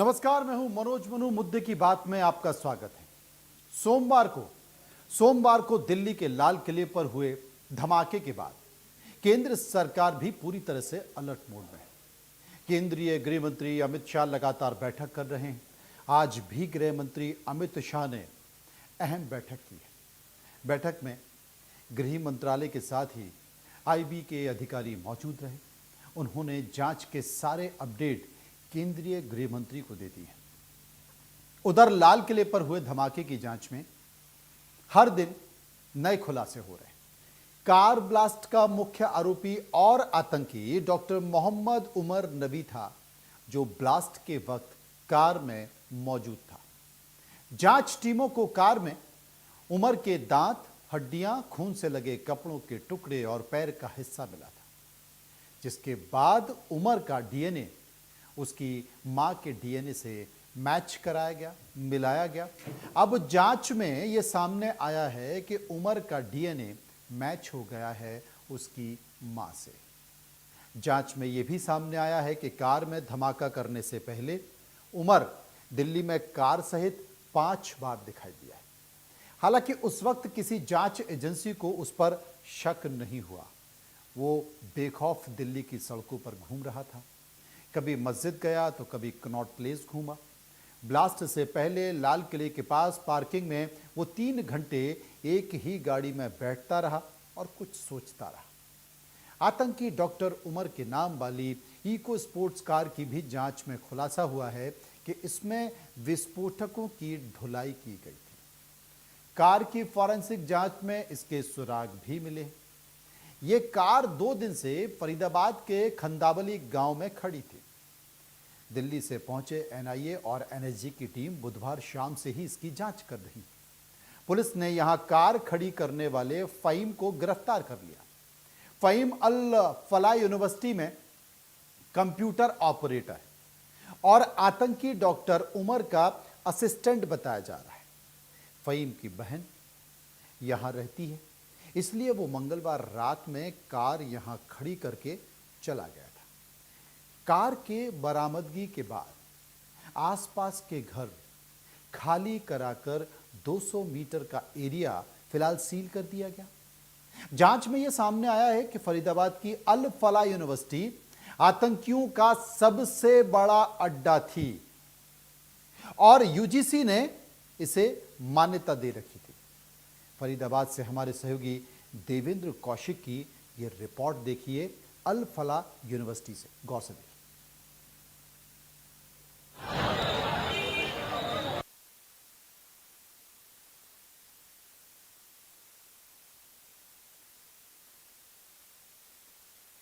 नमस्कार, मैं हूं मनोज मनु। मुद्दे की बात में आपका स्वागत है। सोमवार को दिल्ली के लाल किले पर हुए धमाके के बाद केंद्र सरकार भी पूरी तरह से अलर्ट मोड में है। केंद्रीय गृह मंत्री अमित शाह लगातार बैठक कर रहे हैं। आज भी गृह मंत्री अमित शाह ने अहम बैठक की है। बैठक में गृह मंत्रालय के साथ ही आईबी के अधिकारी मौजूद रहे। उन्होंने जांच के सारे अपडेट केंद्रीय गृह मंत्री को दे दी है। उधर लाल किले पर हुए धमाके की जांच में हर दिन नए खुलासे हो रहे हैं। कार ब्लास्ट का मुख्य आरोपी और आतंकी डॉक्टर मोहम्मद उमर नबी था, जो ब्लास्ट के वक्त कार में मौजूद था। जांच टीमों को कार में उमर के दांत, हड्डियां, खून से लगे कपड़ों के टुकड़े और पैर का हिस्सा मिला था, जिसके बाद उमर का डीएनए उसकी मां के डीएनए से मैच कराया गया, मिलाया गया। अब जांच में यह सामने आया है कि उमर का डीएनए मैच हो गया है उसकी मां से। जांच में यह भी सामने आया है कि कार में धमाका करने से पहले उमर दिल्ली में कार सहित 5 बार दिखाई दिया है। हालांकि उस वक्त किसी जांच एजेंसी को उस पर शक नहीं हुआ। वो बेखौफ दिल्ली की सड़कों पर घूम रहा था। कभी मस्जिद गया तो कभी कनॉट प्लेस घूमा। ब्लास्ट से पहले लाल किले के पास पार्किंग में वो 3 घंटे एक ही गाड़ी में बैठता रहा और कुछ सोचता रहा। आतंकी डॉक्टर उमर के नाम वाली इको स्पोर्ट्स कार की भी जांच में खुलासा हुआ है कि इसमें विस्फोटकों की ढुलाई की गई थी। कार की फॉरेंसिक जांच में इसके सुराग भी मिले। ये कार 2 दिन से फरीदाबाद के खंदावली गांव में खड़ी थी। दिल्ली से पहुंचे एनआईए और एनएसजी की टीम बुधवार शाम से ही इसकी जांच कर रही। पुलिस ने यहां कार खड़ी करने वाले फ़हीम को गिरफ्तार कर लिया। फ़हीम अल फलाह यूनिवर्सिटी में कंप्यूटर ऑपरेटर है और आतंकी डॉक्टर उमर का असिस्टेंट बताया जा रहा है। फ़हीम की बहन यहां रहती है, इसलिए वो मंगलवार रात में कार यहां खड़ी करके चला गया था। कार के बरामदगी के बाद आसपास के घर खाली कराकर 200 मीटर का एरिया फिलहाल सील कर दिया गया। जांच में यह सामने आया है कि फरीदाबाद की अल फलाह यूनिवर्सिटी आतंकियों का सबसे बड़ा अड्डा थी और यूजीसी ने इसे मान्यता दे रखी थी। फरीदाबाद से हमारे सहयोगी देवेंद्र कौशिक की यह रिपोर्ट देखिए अल फलाह यूनिवर्सिटी से। गौर से देखिए।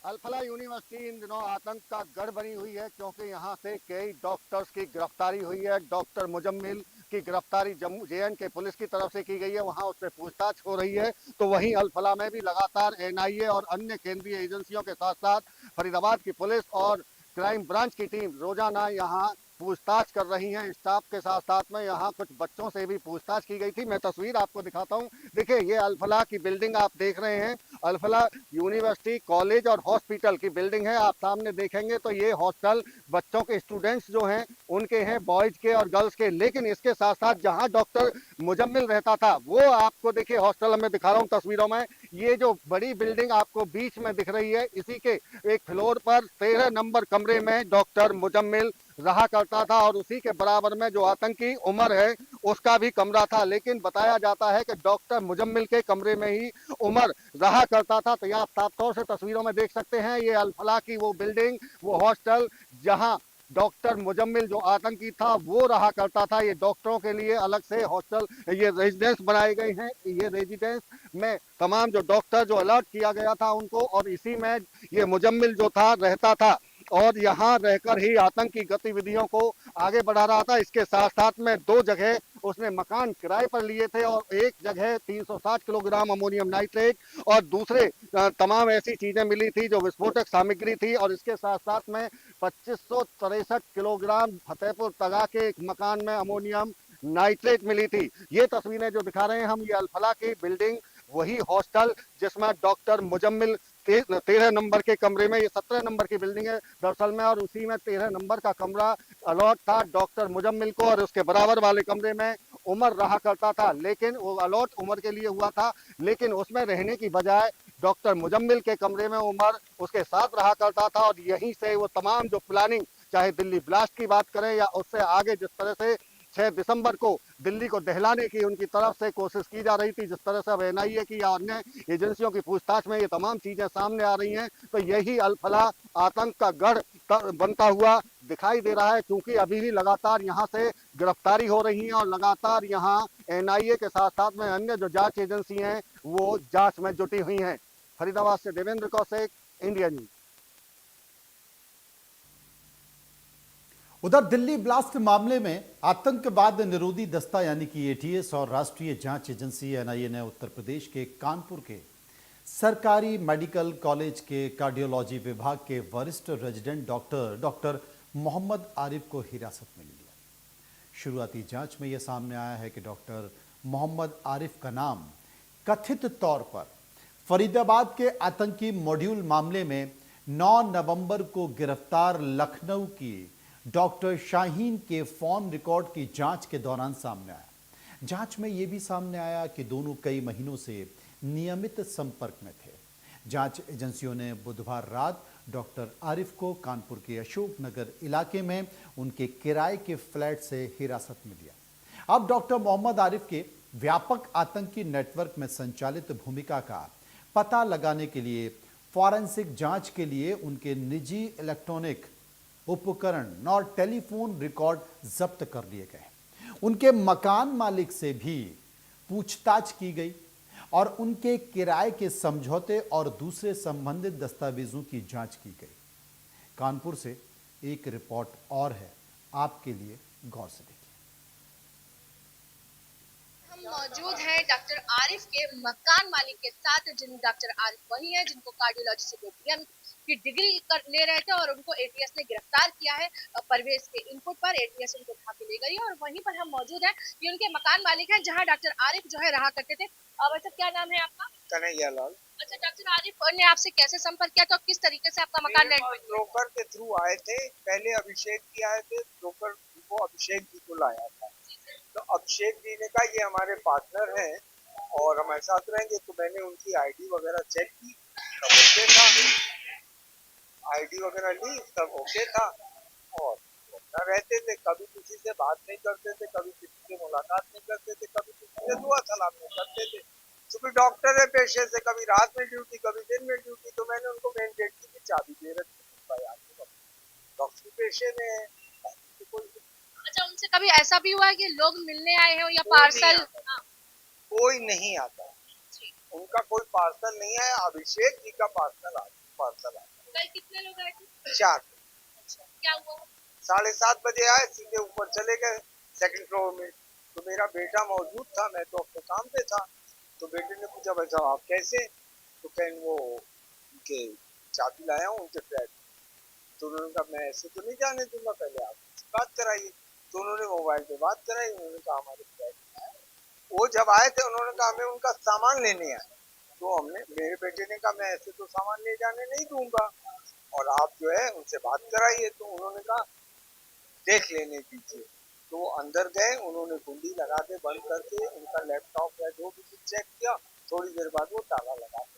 अल फलाह यूनिवर्सिटी इन दिनों आतंक का गढ़ बनी हुई है, क्योंकि यहाँ से कई डॉक्टर्स की गिरफ्तारी हुई है। डॉक्टर मुजम्मिल की गिरफ्तारी JNK पुलिस की तरफ से की गई है, वहाँ उससे पूछताछ हो रही है। तो वहीं अल फलाह में भी लगातार एनआईए और अन्य केंद्रीय एजेंसियों के साथ साथ फरीदाबाद की पुलिस और क्राइम ब्रांच की टीम रोजाना यहाँ पूछताछ कर रही हैं। स्टाफ के साथ साथ में यहाँ कुछ बच्चों से भी पूछताछ की गई थी। मैं तस्वीर आपको दिखाता हूँ। देखिए, ये अल फलाह की बिल्डिंग आप देख रहे हैं। अल फलाह यूनिवर्सिटी कॉलेज और हॉस्पिटल की बिल्डिंग है। आप सामने देखेंगे तो ये हॉस्टल बच्चों के स्टूडेंट्स जो हैं उनके हैं, बॉयज के और गर्ल्स के। लेकिन इसके साथ साथ जहाँ डॉक्टर मुजम्मिल रहता था वो आपको देखिए हॉस्टल में दिखा रहा हूँ तस्वीरों में। ये जो बड़ी बिल्डिंग आपको बीच में दिख रही है, इसी के एक फ्लोर पर 13 नंबर कमरे में डॉक्टर मुजम्मिल रहा करता था और उसी के बराबर में जो आतंकी उमर है उसका भी कमरा था। लेकिन बताया जाता है कि डॉक्टर मुजम्मिल के कमरे में ही उमर रहा करता था। तो ये आप साफ तौर से तस्वीरों में देख सकते हैं। ये अल फलाह की वो बिल्डिंग, वो हॉस्टल जहां डॉक्टर मुजम्मिल जो आतंकी था वो रहा करता था। ये डॉक्टरों के लिए अलग से हॉस्टल, ये रेजिडेंस बनाए गए हैं। ये रेजिडेंस में तमाम जो डॉक्टर जो अलर्ट किया गया था उनको, और इसी में ये मुजम्मिल जो था रहता था और यहाँ रहकर ही आतंकी गतिविधियों को आगे बढ़ा रहा था। इसके साथ साथ में 2 जगह उसने मकान किराए पर लिए थे और एक जगह 360 किलोग्राम अमोनियम नाइट्रेट और दूसरे तमाम ऐसी चीजें मिली थी जो विस्फोटक सामग्री थी। और इसके साथ साथ में 2563 किलोग्राम फतेहपुर तगा के एक मकान में अमोनियम नाइट्रेट मिली थी। ये तस्वीरें जो दिखा रहे हैं हम, ये अल फलाह की बिल्डिंग, वही हॉस्टल जिसमें डॉक्टर मुजम्मिल 13 नंबर के कमरे में, ये 17 नंबर की बिल्डिंग है दरअसल में, और उसी में 13 नंबर का कमरा अलॉट था डॉक्टर मुजम्मिल को, और उसके बराबर वाले कमरे में उमर रहा करता था। लेकिन वो अलॉट उमर के लिए हुआ था, लेकिन उसमें रहने की बजाय डॉक्टर मुजम्मिल के कमरे में उमर उसके साथ रहा करता था, और यहीं से वो तमाम जो प्लानिंग, चाहे दिल्ली ब्लास्ट की बात करें या उससे आगे जिस तरह से 6 दिसंबर को दिल्ली को दहलाने की उनकी तरफ से कोशिश की जा रही थी, जिस तरह से अब एनआईए की या अन्य एजेंसियों की पूछताछ में ये तमाम चीजें सामने आ रही हैं, तो यही अलफला आतंक का गढ़ बनता हुआ दिखाई दे रहा है। क्योंकि अभी भी लगातार यहाँ से गिरफ्तारी हो रही है, और लगातार यहाँ एनआईए के साथ साथ में अन्य जो जांच एजेंसी हैं वो जांच में जुटी हुई हैं। फरीदाबाद से देवेंद्र कौशिक, इंडिया न्यूज। उधर दिल्ली ब्लास्ट मामले में आतंकवाद निरोधी दस्ता यानी कि एटीएस और राष्ट्रीय जांच एजेंसी एनआईए ने उत्तर प्रदेश के कानपुर के सरकारी मेडिकल कॉलेज के कार्डियोलॉजी विभाग के वरिष्ठ रेजिडेंट डॉक्टर मोहम्मद आरिफ को हिरासत में लिया। शुरुआती जांच में यह सामने आया है कि डॉक्टर मोहम्मद आरिफ का नाम कथित तौर पर फरीदाबाद के आतंकी मॉड्यूल मामले में 9 नवंबर को गिरफ्तार लखनऊ की डॉक्टर शाहीन के फोन रिकॉर्ड की जांच के दौरान सामने आया। जांच में यह भी सामने आया कि दोनों कई महीनों से नियमित संपर्क में थे। जांच एजेंसियों ने बुधवार रात डॉक्टर आरिफ को कानपुर के अशोक नगर इलाके में उनके किराए के फ्लैट से हिरासत में लिया। अब डॉक्टर मोहम्मद आरिफ के व्यापक आतंकी नेटवर्क में संचालित भूमिका का पता लगाने के लिए फॉरेंसिक जांच के लिए उनके निजी इलेक्ट्रॉनिक उपकरण और टेलीफोन रिकॉर्ड जब्त कर लिए गए। उनके मकान मालिक से भी पूछताछ की गई और उनके किराए के समझौते और दूसरे संबंधित दस्तावेजों की जांच की गई। कानपुर से एक रिपोर्ट और है आपके लिए, गौर से देखिए। हम मौजूद हैं डॉक्टर आरिफ के मकान मालिक के साथ, जिन डॉक्टर आरिफ वही है जिनको कार्डियोलॉजी से बीडीएम की डिग्री ले रहे थे और उनको एटीएस ने गिरफ्तार किया है। परवेज के इनपुट पर एटीएस उनको उठा के ले गई है और वहीं पर हम मौजूद हैं। ये उनके मकान मालिक हैं जहां डॉक्टर आरिफ जो है रहा करते थे। वैसे क्या नाम है आपका? कन्हैया लाल। अच्छा, डॉक्टर आरिफ ने आपसे कैसे संपर्क किया था और किस तरीके से आपका मकान रेंट पर? ब्रोकर के थ्रू आए थे, पहले अभिषेक जी आए थे, ब्रोकर को अभिषेक जी को लाया था। तो अभिषेक जी ने कहा ये हमारे पार्टनर हैं और हमारे साथ रहेंगे, तो मैंने उनकी आईडी वगैरह चेक की, सब ओके था, आईडी वगैरह ली, सब ओके था और अपना रहते थे। कभी किसी से बात नहीं करते थे, कभी किसी से मुलाकात नहीं करते थे, कभी किसी से दुआ सलाम नहीं करते थे। क्योंकि डॉक्टर है पेशे से, कभी रात में ड्यूटी कभी दिन में ड्यूटी, तो मैंने उनको मेन गेट की भी चाबी दे रखी थी। डॉक्टर पेशे में है। अच्छा, उनसे कभी ऐसा भी हुआ है कि लोग मिलने आए हो या पार्सल? कोई नहीं आता, उनका कोई पार्सल नहीं आया। अभिषेक जी का पार्सल आया। कल कितने लोग आए थे? 4। अच्छा, क्या हुआ? 7:30 बजे आए, सीधे ऊपर चले गए सेकंड फ्लोर में। तो मेरा बेटा मौजूद था, मैं तो अपने काम पे था। तो बेटे ने पूछा भाई साहब आप कैसे? तो कहें वो उनके चाबी लाया हूँ उनके फ्लैट। तो उन्होंने कहा मैं ऐसे तो नहीं जाने दूंगा, पहले आप बात कराइए। तो उन्होंने मोबाइल पे बात कराई, उन्होंने कहा हमारे फ्लैट में आए। वो जब आए थे उन्होंने कहा हमें उनका सामान लेने आए। तो हमने, मेरे बेटे ने कहा मैं ऐसे तो सामान ले जाने नहीं दूंगा और आप जो है उनसे बात कराइए। तो उन्होंने कहा देख लेने दीजिए। तो वो अंदर गए, उन्होंने कुंडी लगा के बंद करके उनका लैपटॉप या जो भी चेक किया। थोड़ी देर बाद वो ताला लगा के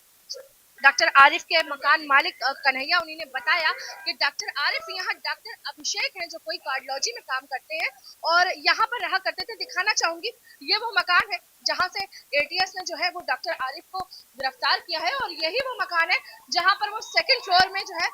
डॉक्टर आरिफ के मकान मालिक कन्हैया उन्हीं ने बताया कि डॉक्टर आरिफ यहाँ डॉक्टर अभिषेक हैं जो कोई कार्डियोलॉजी में काम करते हैं और यहाँ पर रहा करते थे। दिखाना चाहूंगी, ये वो मकान है जहाँ से एटीएस ने जो है वो डॉक्टर आरिफ को गिरफ्तार किया है और यही वो मकान है जहाँ पर वो सेकंड फ्लोर में जो है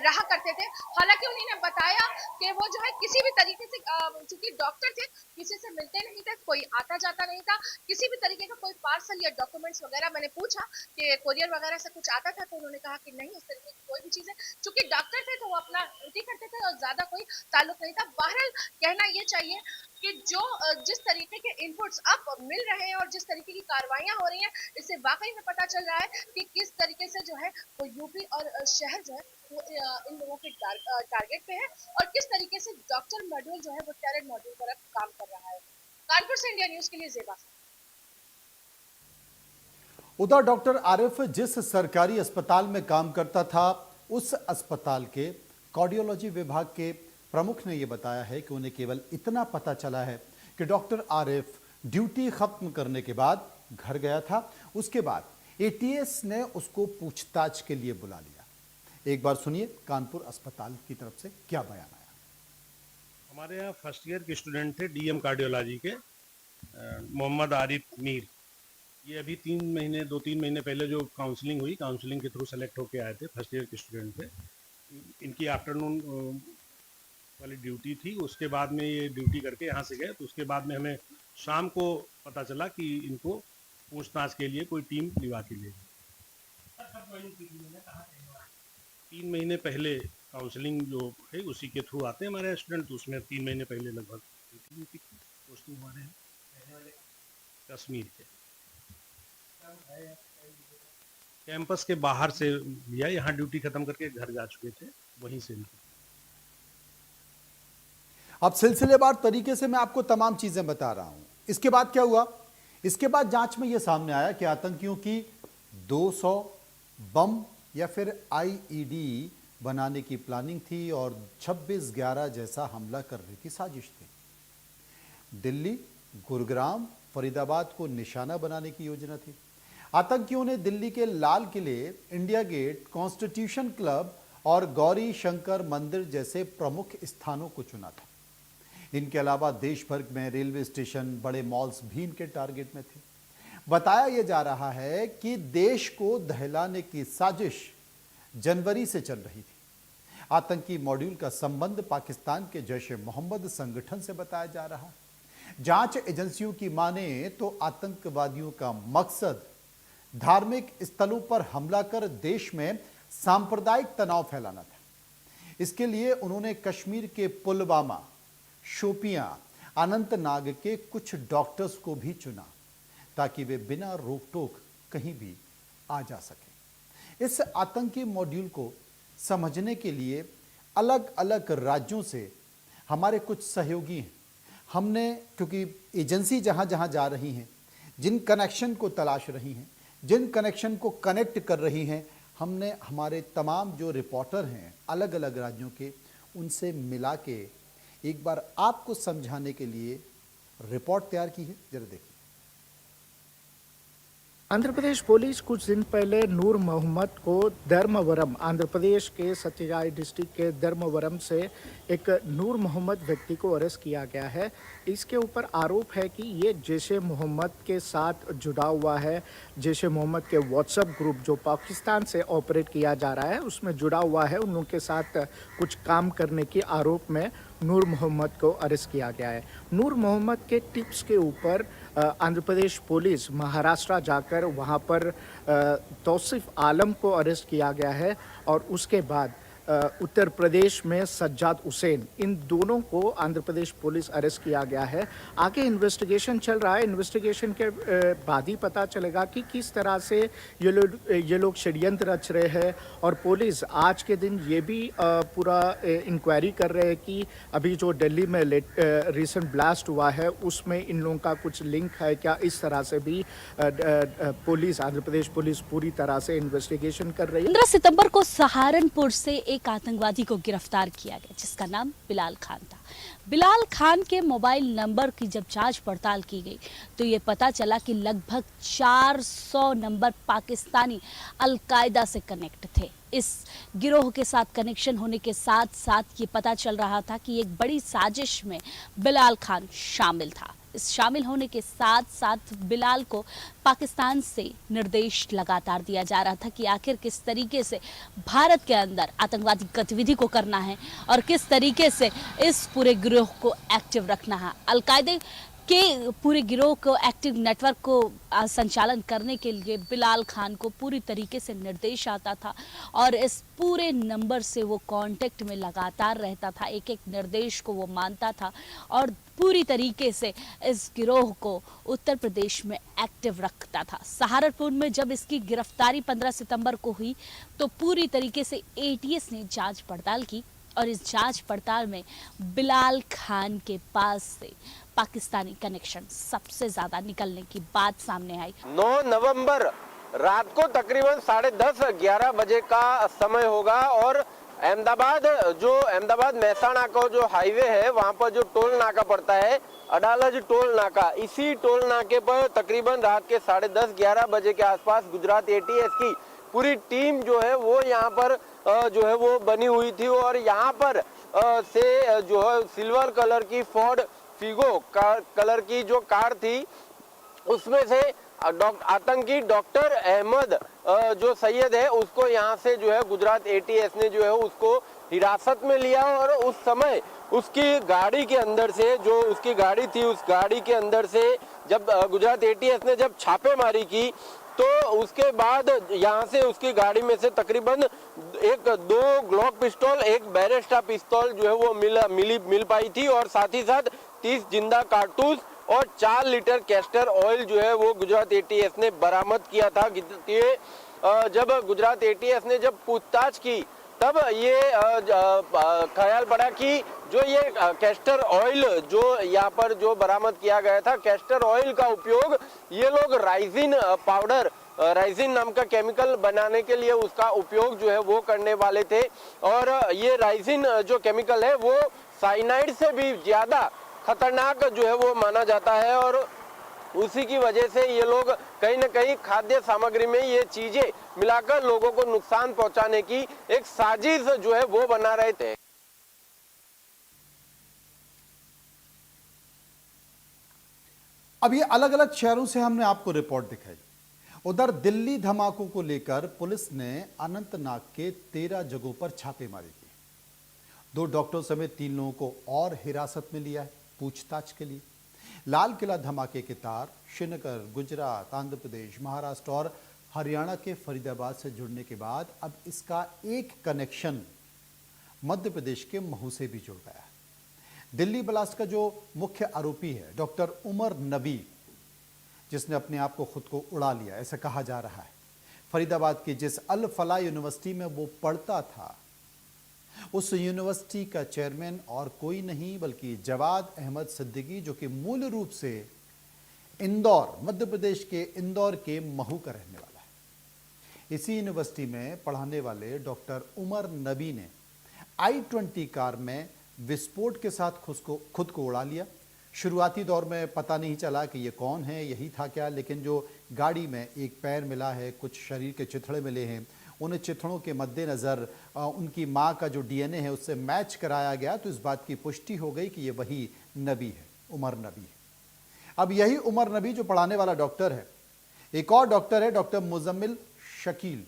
रहा करते थे। हालांकि उन्होंने बताया कि वो जो है किसी भी तरीके से, चूंकि डॉक्टर थे, किसी से मिलते नहीं थे, कोई आता जाता नहीं था, किसी भी तरीके का कोई पार्सल या डॉक्यूमेंट्स वगैरह। मैंने पूछा कि कोरियर वगैरह से कुछ आता था, तो उन्होंने कहा कि नहीं, इस तरीके की कोई भी चीज है। चूंकि डॉक्टर थे तो वो अपना ड्यूटी करते थे और ज्यादा कोई ताल्लुक नहीं था। बहरहाल कहना ये चाहिए कि जो जिस तरीके के इनपुट्स अब मिल रहे हैं और जिस तरीके की कार्रवाइयां हो रही हैं, इससे वाकई में पता चल रहा है कि किस तरीके से जो है वो यूपी और शहर जो है वो इन लोगों के टारगेट पे है और किस तरीके से डॉक्टर मॉड्यूल जो है वो टेरर मॉड्यूल पर काम कर रहा है। कानपुर से इंडिया न्यूज के लिए जेबा। उधर डॉक्टर आरिफ जिस सरकारी अस्पताल में काम करता था, उस अस्पताल के कार्डियोलॉजी विभाग के प्रमुख ने यह बताया है कि उन्हें केवल इतना पता चला है कि डॉक्टर आरिफ ड्यूटी खत्म करने के बाद घर गया था। उसके बाद एटीएस ने उसको पूछताछ के लिए बुला लिया। एक बार सुनिए कानपुर अस्पताल की तरफ से क्या बयान आया। हमारे यहाँ फर्स्ट ईयर के स्टूडेंट थे डीएम कार्डियोलॉजी के, मोहम्मद आरिफ मीर। ये अभी 2-3 महीने पहले जो काउंसलिंग हुई, काउंसलिंग के थ्रू सेलेक्ट होके आए थे, फर्स्ट ईयर के स्टूडेंट थे। इनकी आफ्टरनून वाली ड्यूटी थी, उसके बाद में ये ड्यूटी करके यहाँ से गए। तो उसके बाद में हमें शाम को पता चला कि इनको पूछताछ के लिए कोई टीम लिवा के ले गई। 3 महीने पहले काउंसलिंग जो है उसी के थ्रू आते हैं हमारे स्टूडेंट, तो उसमें 3 महीने पहले लगभग पोस्टिंग हमारे हैं कश्मीर के कैंपस के बाहर से लिया। यहाँ ड्यूटी खत्म करके घर जा चुके थे, वहीं से। अब सिलसिलेवार तरीके से मैं आपको तमाम चीजें बता रहा हूं। इसके बाद क्या हुआ? इसके बाद जांच में यह सामने आया कि आतंकियों की 200 बम या फिर आईईडी बनाने की प्लानिंग थी और 26/11 जैसा हमला करने की साजिश थी। दिल्ली, गुरुग्राम, फरीदाबाद को निशाना बनाने की योजना थी। आतंकियों ने दिल्ली के लाल किले, इंडिया गेट, कॉन्स्टिट्यूशन क्लब और गौरी शंकर मंदिर जैसे प्रमुख स्थानों को चुना था। इनके अलावा देश भर में रेलवे स्टेशन, बड़े मॉल्स भी इनके टारगेट में थे। बताया यह जा रहा है कि देश को दहलाने की साजिश जनवरी से चल रही थी। आतंकी मॉड्यूल का संबंध पाकिस्तान के जैश-ए-मोहम्मद संगठन से बताया जा रहा है। जांच एजेंसियों की माने तो आतंकवादियों का मकसद धार्मिक स्थलों पर हमला कर देश में सांप्रदायिक तनाव फैलाना था। इसके लिए उन्होंने कश्मीर के पुलवामा, शोपियां, अनंतनाग के कुछ डॉक्टर्स को भी चुना ताकि वे बिना रोक टोक कहीं भी आ जा सके। इस आतंकी मॉड्यूल को समझने के लिए अलग अलग राज्यों से हमारे कुछ सहयोगी हैं। हमने, क्योंकि एजेंसी जहां जहां जा रही हैं, जिन कनेक्शन को तलाश रही हैं, जिन कनेक्शन को कनेक्ट कर रही हैं, हमने हमारे तमाम जो रिपोर्टर हैं अलग अलग राज्यों के, उनसे मिला के एक बार आपको समझाने के लिए रिपोर्ट तैयार की है। जरा देखिए। आंध्र प्रदेश पुलिस कुछ दिन पहले नूर मोहम्मद को धर्मवरम, आंध्र प्रदेश के सत्याग्रह डिस्ट्रिक्ट के धर्मवरम से एक नूर मोहम्मद व्यक्ति को अरेस्ट किया गया है। इसके ऊपर आरोप है कि ये जैश-ए-मोहम्मद के साथ जुड़ा हुआ है। जैश-ए-मोहम्मद के व्हाट्सएप ग्रुप जो पाकिस्तान से ऑपरेट किया जा रहा है उसमें जुड़ा हुआ है। उन लोगों के साथ कुछ काम करने के आरोप में नूर मोहम्मद को अरेस्ट किया गया है। नूर मोहम्मद के टिप्स के ऊपर आंध्र प्रदेश पुलिस महाराष्ट्र जाकर वहां पर तौसीफ आलम को अरेस्ट किया गया है और उसके बाद उत्तर प्रदेश में सज्जाद हुसैन, इन दोनों को आंध्र प्रदेश पुलिस अरेस्ट किया गया है। आगे इन्वेस्टिगेशन चल रहा है। इन्वेस्टिगेशन के बाद ही पता चलेगा कि किस तरह से ये लोग षड्यंत्र रच रहे हैं। और पुलिस आज के दिन ये भी पूरा इंक्वायरी कर रहे हैं कि अभी जो दिल्ली में रिसेंट ब्लास्ट हुआ है उसमें इन लोगों का कुछ लिंक है क्या। इस तरह से भी पुलिस, आंध्र प्रदेश पुलिस पूरी तरह से इन्वेस्टिगेशन कर रही है। 15 सितंबर को सहारनपुर से एक आतंकवादी को गिरफ्तार किया गया जिसका नाम बिलाल खान था। बिलाल खान के मोबाइल नंबर की जब जांच पड़ताल की गई तो ये पता चला कि लगभग 400 नंबर पाकिस्तानी अलकायदा से कनेक्ट थे। इस गिरोह के साथ कनेक्शन होने के साथ साथ ये पता चल रहा था कि एक बड़ी साजिश में बिलाल खान शामिल था। इस शामिल होने के साथ साथ बिलाल को पाकिस्तान से निर्देश लगातार दिया जा रहा था कि आखिर किस तरीके से भारत के अंदर आतंकवादी गतिविधि को करना है और किस तरीके से इस पूरे गिरोह को एक्टिव रखना है। अलकायदा के पूरे गिरोह को, एक्टिव नेटवर्क को संचालन करने के लिए बिलाल खान को पूरी तरीके से निर्देश आता था और इस पूरे नंबर से वो कांटेक्ट में लगातार रहता था। एक एक निर्देश को वो मानता था और पूरी तरीके से इस गिरोह को उत्तर प्रदेश में एक्टिव रखता था। सहारनपुर में जब इसकी गिरफ्तारी 15 सितंबर को हुई तो पूरी तरीके से एटीएस ने जांच पड़ताल की और इस जांच पड़ताल में बिलाल खान के पास से पाकिस्तानी कनेक्शन सबसे ज्यादा निकलने की बात सामने आई। 9 नवंबर रात को तकरीबन 10:30-11 बजे का समय होगा और अहमदाबाद मेहसाणा का जो हाईवे है वहां पर जो टोल नाका पड़ता है अडालज टोल नाका, इसी टोल नाके पर तकरीबन रात के 10:30-11 बजे के आसपास गुजरात एटीएस की पूरी टीम जो है वो यहाँ पर जो है वो बनी हुई थी और यहाँ पर से जो है सिल्वर कलर की फोर्ड फिगो कलर की जो कार थी उसमें से आतंकी डॉक्टर अहमद जो सैयद है उसको यहाँ से जो है गुजरात एटीएस ने जो है उसको हिरासत में लिया और उस समय उसकी गाड़ी के अंदर से जो उसकी गाड़ी थी उस गाड़ी के अंदर से जब गुजरात एटीएस ने जब छापेमारी की तो उसके बाद यहाँ से उसकी गाड़ी में से तकरीबन 2 ग्लॉक पिस्तौल, 1 बैरेस्टा पिस्तौल जो है वो मिल पाई थी और साथ ही साथ 30 जिंदा कारतूस और 4 लीटर कैस्टर ऑयल जो है वो गुजरात एटीएस ने बरामद किया था। जब गुजरात एटीएस ने जब पूछताछ की तब ये ख्याल पड़ा कि जो ये कैस्टर ऑयल जो यहाँ पर जो बरामद किया गया था, कैस्टर ऑयल का उपयोग ये लोग राइजिन पाउडर, राइजिन नाम का केमिकल बनाने के लिए उसका उपयोग जो है वो करने वाले थे और ये राइजिन जो केमिकल है वो साइनाइड से भी ज्यादा खतरनाक जो है वो माना जाता है और उसी की वजह से ये लोग कहीं न कहीं खाद्य सामग्री में ये चीजें मिलाकर लोगों को नुकसान पहुंचाने की एक साजिश जो है वो बना रहे थे। अब ये अलग अलग शहरों से हमने आपको रिपोर्ट दिखाई। उधर दिल्ली धमाकों को लेकर पुलिस ने अनंतनाग के 13 जगहों पर छापेमारी की। 2 डॉक्टरों समेत 3 लोगों को और हिरासत में लिया है पूछताछ के लिए। लाल किला धमाके के तार श्रीनगर, गुजरात, आंध्र प्रदेश, महाराष्ट्र और हरियाणा के फरीदाबाद से जुड़ने के बाद अब इसका एक कनेक्शन मध्य प्रदेश के महू से भी जुड़ गया है। दिल्ली ब्लास्ट का जो मुख्य आरोपी है डॉक्टर उमर नबी, जिसने अपने आप को खुद को उड़ा लिया ऐसा कहा जा रहा है, फरीदाबाद की जिस अल फलाह यूनिवर्सिटी में वो पढ़ता था उस यूनिवर्सिटी का चेयरमैन और कोई नहीं बल्कि जवाद अहमद सिद्दीकी, जो कि मूल रूप से इंदौर, मध्य प्रदेश के इंदौर के महू का रहने वाला है। इसी यूनिवर्सिटी में पढ़ाने वाले डॉक्टर उमर नबी ने i20 कार में विस्फोट के साथ खुद को उड़ा लिया। शुरुआती दौर में पता नहीं चला कि ये कौन है, यही था क्या, लेकिन जो गाड़ी में एक पैर मिला है, कुछ शरीर के चिथड़े मिले हैं, उन चिथड़ों के मद्देनज़र उनकी मां का जो डीएनए है उससे मैच कराया गया तो इस बात की पुष्टि हो गई कि ये वही नबी है, उमर नबी है। अब यही उमर नबी जो पढ़ाने वाला डॉक्टर है, एक और डॉक्टर है डॉक्टर मुजम्मिल शकील।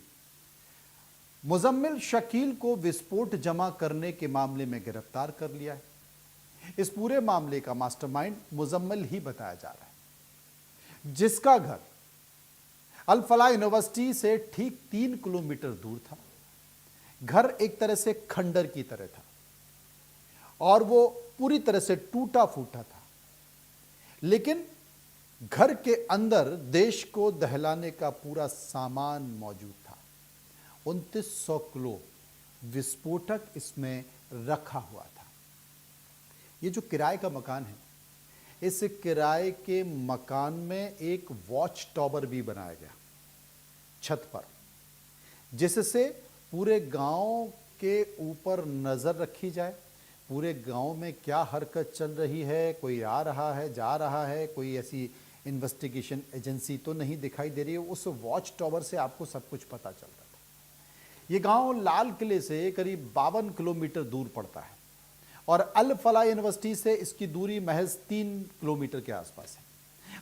मुजम्मिल शकील को विस्फोट जमा करने के मामले में गिरफ्तार कर लिया है। इस पूरे मामले का मास्टरमाइंड मुजम्मिल ही बताया जा रहा है, जिसका घर अल फलाह यूनिवर्सिटी से ठीक 3 किलोमीटर दूर था। घर एक तरह से खंडर की तरह था और वो पूरी तरह से टूटा फूटा था, लेकिन घर के अंदर देश को दहलाने का पूरा सामान मौजूद था। 2900 किलो विस्फोटक इसमें रखा हुआ था। ये जो किराए का मकान है, इस किराए के मकान में एक वॉच टावर भी बनाया गया छत पर, जिससे पूरे गांव के ऊपर नजर रखी जाए, पूरे गांव में क्या हरकत चल रही है, कोई आ रहा है, जा रहा है, कोई ऐसी इन्वेस्टिगेशन एजेंसी तो नहीं दिखाई दे रही है। उस वॉच टावर से आपको सब कुछ पता चलता था। ये गांव लाल किले से करीब 52 किलोमीटर दूर पड़ता है और अल फलाह यूनिवर्सिटी से इसकी दूरी महज 3 किलोमीटर के आसपास है।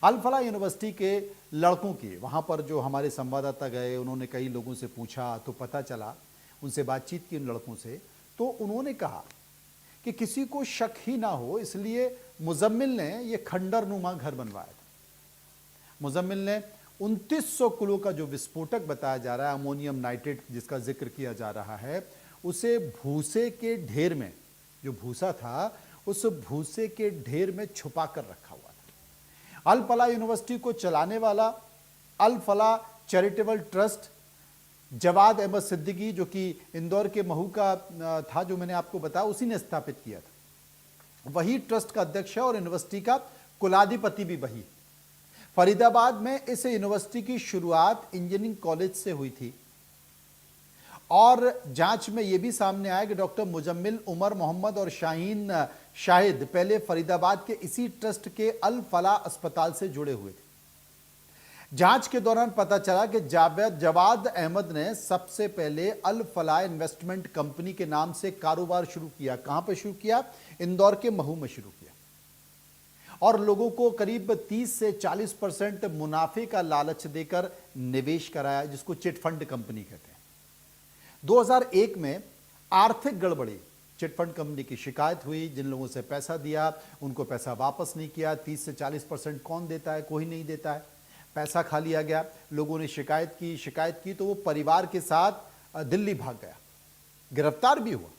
अल फलाह यूनिवर्सिटी के लड़कों की, वहाँ पर जो हमारे संवाददाता गए, उन्होंने कई लोगों से पूछा तो पता चला, उनसे बातचीत की उन लड़कों से, तो उन्होंने कहा कि किसी को शक ही ना हो इसलिए मुजम्मिल ने ये खंडर नुमा घर बनवाया था। मुजम्मिल ने 2900 किलो का जो विस्फोटक बताया जा रहा है, अमोनियम नाइट्रेट जिसका जिक्र किया जा रहा है, उसे भूसे के ढेर में, जो भूसा था उस भूसे के ढेर में छुपा कर रखा हुआ था। अल फलाह यूनिवर्सिटी को चलाने वाला अल फलाह चैरिटेबल ट्रस्ट जवाद अहमद सिद्दीकी, जो कि इंदौर के महू का था, जो मैंने आपको बताया, उसी ने स्थापित किया था। वही ट्रस्ट का अध्यक्ष है और यूनिवर्सिटी का कुलाधिपति भी वही। फरीदाबाद में इस यूनिवर्सिटी की शुरुआत इंजीनियरिंग कॉलेज से हुई थी और जांच में यह भी सामने आया कि डॉक्टर मुजम्मिल, उमर मोहम्मद और शाहीन शाहिद पहले फरीदाबाद के इसी ट्रस्ट के अल फलाह अस्पताल से जुड़े हुए थे। जांच के दौरान पता चला कि जवाद अहमद ने सबसे पहले अल फलाह इन्वेस्टमेंट कंपनी के नाम से कारोबार शुरू किया। कहां पर शुरू किया? इंदौर के महू में शुरू किया और लोगों को करीब 30 से 40% मुनाफे का लालच देकर निवेश कराया, जिसको चिट फंड कंपनी कहते हैं। 2001 में आर्थिक गड़बड़ी, चिट फंड कंपनी की शिकायत हुई। जिन लोगों से पैसा दिया उनको पैसा वापस नहीं किया। 30 से 40% कौन देता है? कोई नहीं देता है। पैसा खा लिया गया। लोगों ने शिकायत की तो वो परिवार के साथ दिल्ली भाग गया, गिरफ्तार भी हुआ।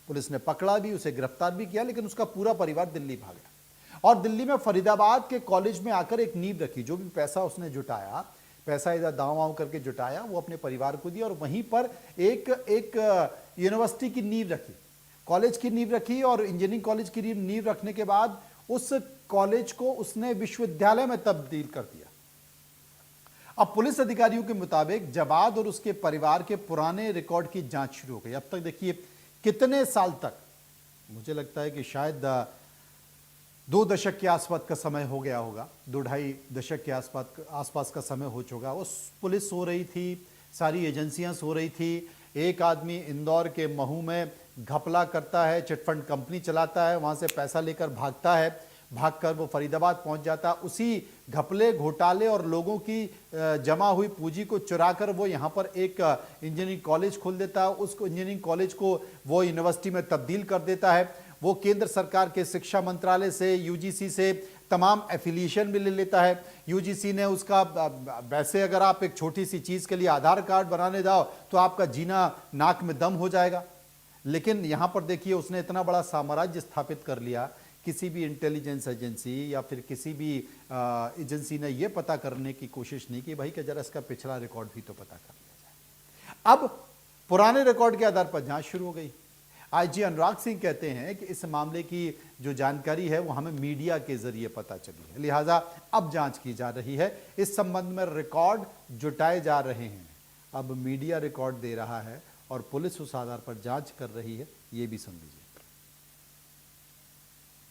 पुलिस ने पकड़ा भी, उसे गिरफ्तार भी किया, लेकिन उसका पूरा परिवार दिल्ली भाग गया और दिल्ली में फरीदाबाद के कॉलेज में आकर एक नींव रखी। जो भी पैसा उसने जुटाया, पैसा इधर दांव वाव करके जुटाया, वो अपने परिवार को दिया और वहीं पर एक यूनिवर्सिटी की नींव रखी, कॉलेज की नींव रखी और इंजीनियरिंग कॉलेज की नींव रखने के बाद उस कॉलेज को उसने विश्वविद्यालय में तब्दील कर दिया। अब पुलिस अधिकारियों के मुताबिक जवाद और उसके परिवार के पुराने रिकॉर्ड की जांच शुरू हो गई। अब तक देखिए कितने साल तक, मुझे लगता है कि शायद 2 दशक के आसपास का समय हो गया होगा, 2-2.5 दशक के आसपास का समय हो चुका। वो पुलिस सो रही थी, सारी एजेंसियां सो रही थी। एक आदमी इंदौर के महू में घपला करता है, चिटफंड कंपनी चलाता है, वहां से पैसा लेकर भागता है, भागकर वो फरीदाबाद पहुंच जाता। उसी घपले, घोटाले और लोगों की जमा हुई पूंजी को चुराकर वो यहाँ पर एक इंजीनियरिंग कॉलेज खोल देता है। उस इंजीनियरिंग कॉलेज को वो यूनिवर्सिटी में तब्दील कर देता है। वो केंद्र सरकार के शिक्षा मंत्रालय से, यूजीसी से तमाम एफिलिएशन भी ले लेता है। यूजीसी ने उसका, वैसे अगर आप एक छोटी सी चीज़ के लिए आधार कार्ड बनाने जाओ तो आपका जीना नाक में दम हो जाएगा, लेकिन यहाँ पर देखिए उसने इतना बड़ा साम्राज्य स्थापित कर लिया। किसी भी इंटेलिजेंस एजेंसी या फिर किसी भी एजेंसी ने यह पता करने की कोशिश नहीं की भाई कि जरा इसका पिछला रिकॉर्ड भी तो पता कर लिया जाए। अब पुराने रिकॉर्ड के आधार पर जांच शुरू हो गई। आईजी अनुराग सिंह कहते हैं कि इस मामले की जो जानकारी है वो हमें मीडिया के जरिए पता चली है, लिहाजा अब जांच की जा रही है। इस संबंध में रिकॉर्ड जुटाए जा रहे हैं। अब मीडिया रिकॉर्ड दे रहा है और पुलिस उस आधार पर जांच कर रही है। ये भी सुन लीजिए।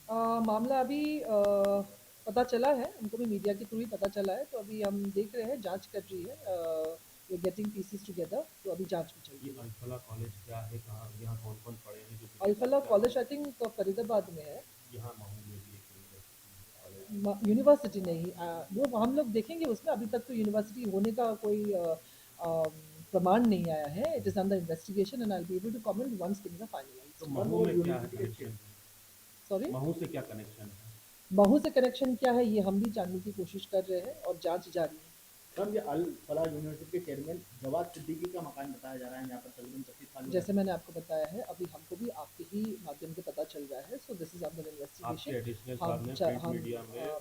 मामला अभी पता चला है, हमको भी मीडिया के थ्रू ही पता चला है, तो अभी हम देख रहे हैं, जांच कर रही है, गेटिंग पीसेस टुगेदर, तो अभी जांच में चल रही है। अल्फला कॉलेज क्या है, कहाँ, यहाँ कौन-कौन पढ़े हैं? जो Alfalah college I think Faridabad में है। यहाँ महू में भी एक यूनिवर्सिटी नहीं, वो हम लोग देखेंगे उसमें। अभी तक तो यूनिवर्सिटी होने का कोई प्रमाण नहीं आया है। It is under investigation and I will be able to comment once things are finalised. तो महू में क्या है कनेक्शन? सॉरी, महू से क्या कनेक्शन है? महू से कनेक्शन क्या है ये हम भी जानने की कोशिश कर रहे हैं और जांच जारी है। सर, ये अल फलाह यूनिवर्सिटी के चेयरमैन जवाद सिद्दीकी का मकान बताया जा रहा है यहाँ पर तकरीबन 25 साल। जैसे मैंने आपको बताया है, अभी हमको भी आपके ही माध्यम से पता चल रहा है। So this is under investigation. हम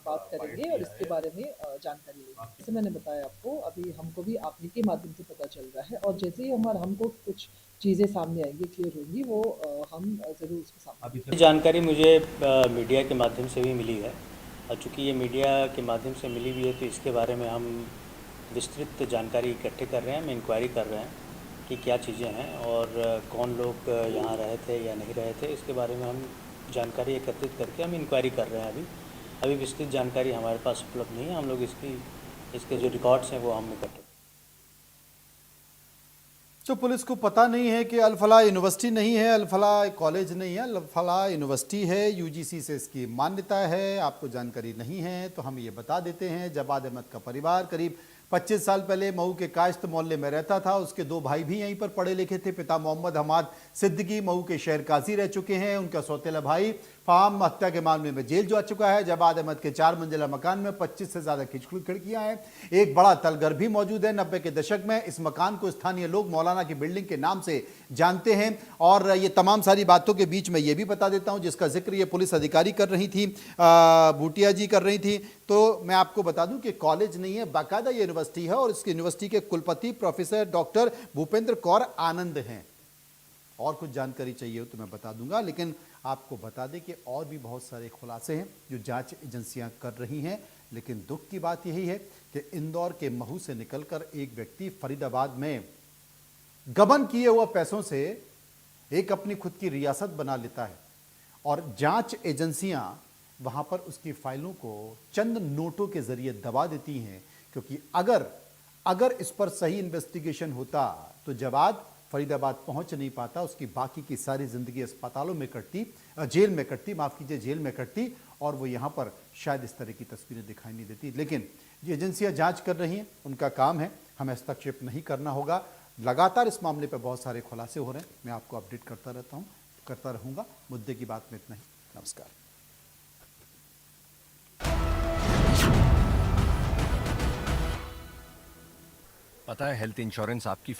बात करेंगे और इसके बारे में जानकारी लेंगे। जैसे मैंने बताया आपको, अभी हमको भी आप ही के माध्यम से पता चल रहा है और जैसे ही हमको कुछ चीज़ें सामने आएंगी, क्लियर होंगी, वो हम ज़रूर उसको सामने। जानकारी मुझे मीडिया के माध्यम से भी मिली है और चूँकि ये मीडिया के माध्यम से मिली भी है तो इसके बारे में हम विस्तृत जानकारी इकट्ठे कर रहे हैं। हम इंक्वायरी कर रहे हैं कि क्या चीज़ें हैं और कौन लोग यहाँ रहे थे या नहीं रहे थे। इसके बारे में हम जानकारी एकत्रित करके हम इंक्वायरी कर रहे हैं। अभी विस्तृत जानकारी हमारे पास उपलब्ध नहीं है। हम लोग इसके जो रिकॉर्ड्स हैं वो हम इकट्ठे। तो पुलिस को पता नहीं है कि अल फलाह यूनिवर्सिटी नहीं है, अल फलाह कॉलेज नहीं है, अल फलाह यूनिवर्सिटी है। यूजीसी से इसकी मान्यता है। आपको जानकारी नहीं है तो हम ये बता देते हैं। जवाद अहमद का परिवार करीब 25 साल पहले महू के काश्त मोहल्ले में रहता था। उसके 2 भाई भी यहीं पर पढ़े लिखे थे। पिता मोहम्मद हमाद सिद्दीकी महू के शहर काजी रह चुके हैं। उनका सौतेला भाई फार्म हत्या के मामले में जेल जा चुका है। जवाद अहमद के 4 मंजिला मकान में 25 से ज़्यादा खिड़कियां हैं। एक बड़ा तलघर भी मौजूद है। 90 के दशक में इस मकान को स्थानीय लोग मौलाना की बिल्डिंग के नाम से जानते हैं। और ये तमाम सारी बातों के बीच में ये भी बता देता हूँ, जिसका जिक्र ये पुलिस अधिकारी कर रही थी, बूटिया जी कर रही थी। तो मैं आपको बता दूं कि कॉलेज नहीं है, बाकायदा यूनिवर्सिटी है और इस यूनिवर्सिटी के कुलपति प्रोफेसर डॉक्टर भूपेंद्र कौर आनंद हैं। और कुछ जानकारी चाहिए हो तो मैं बता दूंगा, लेकिन आपको बता दें कि और भी बहुत सारे खुलासे हैं जो जांच एजेंसियां कर रही हैं। लेकिन दुख की बात यही है कि इंदौर के महू से निकलकर एक व्यक्ति फरीदाबाद में गबन किए हुए पैसों से एक अपनी खुद की रियासत बना लेता है और जांच एजेंसियां वहां पर उसकी फाइलों को चंद नोटों के जरिए दबा देती हैं, क्योंकि अगर इस पर सही इन्वेस्टिगेशन होता तो जवाब फरीदाबाद पहुंच नहीं पाता, उसकी बाकी की सारी जिंदगी अस्पतालों में कटती, जेल में कटती, माफ कीजिए जेल में कटती, और वो यहाँ पर शायद इस तरह की तस्वीरें दिखाई नहीं देती। लेकिन ये एजेंसियां जांच कर रही हैं, उनका काम है, हमें हस्तक्षेप नहीं करना होगा। लगातार इस मामले पर बहुत सारे खुलासे हो रहे हैं, मैं आपको अपडेट करता रहूंगा। मुद्दे की बात में इतना ही। नमस्कार। पता है हेल्थ इंश्योरेंस आपकी